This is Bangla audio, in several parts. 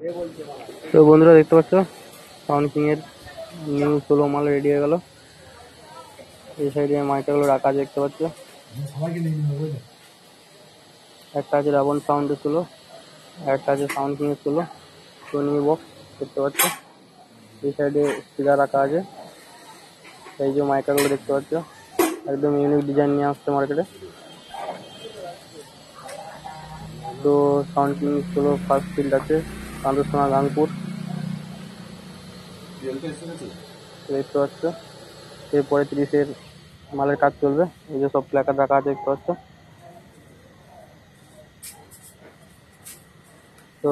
তো বন্ধুরা দেখতে পাচ্ছ সাউন্ড কিং এর নিউ 16 মাল রেডি হয়ে গেল। এই সাইডে মাইকগুলো রাখা আছে দেখতে পাচ্ছ। একটা আছে রাবণ সাউন্ডের 16, একটা আছে সাউন্ড কিং এর 16 সোনি বক্স দেখতে পাচ্ছ। এই সাইডে স্পিকার রাখা আছে। এই যে মাইকগুলো দেখতে পাচ্ছ একদম ইউনিক ডিজাইন নিয়ে আসছে মার্কেটে। তো সাউন্ড কিং 16 ফার্স্ট ফিল্ড আছে কান্দরসোনা গাংপুর দেখতে পাচ্ছ। এরপরে 30-এর মালের কাজ চলবে। এই যে সব প্ল্যাকার্ড রাখা আছে দেখতে পাচ্ছ। তো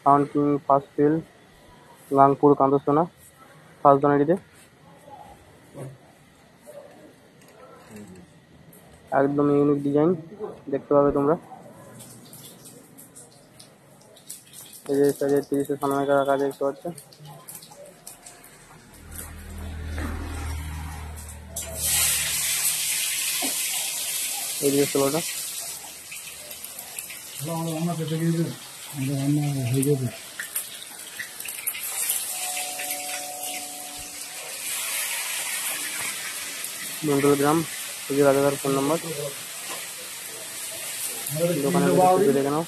sound king first field Gangpur Kandarsona first জানুয়ারিতে একদম ইউনিক ডিজাইন দেখতে পাবে তোমরা। এই যে সাইডে 30-এর সামনে রাখা আছে দেখতে পাচ্ছ। এই যে 16টা মন্ডল গ্রাম। এই যে রাজাদার ফোন নাম্বার, দোকানে দেখে নাও।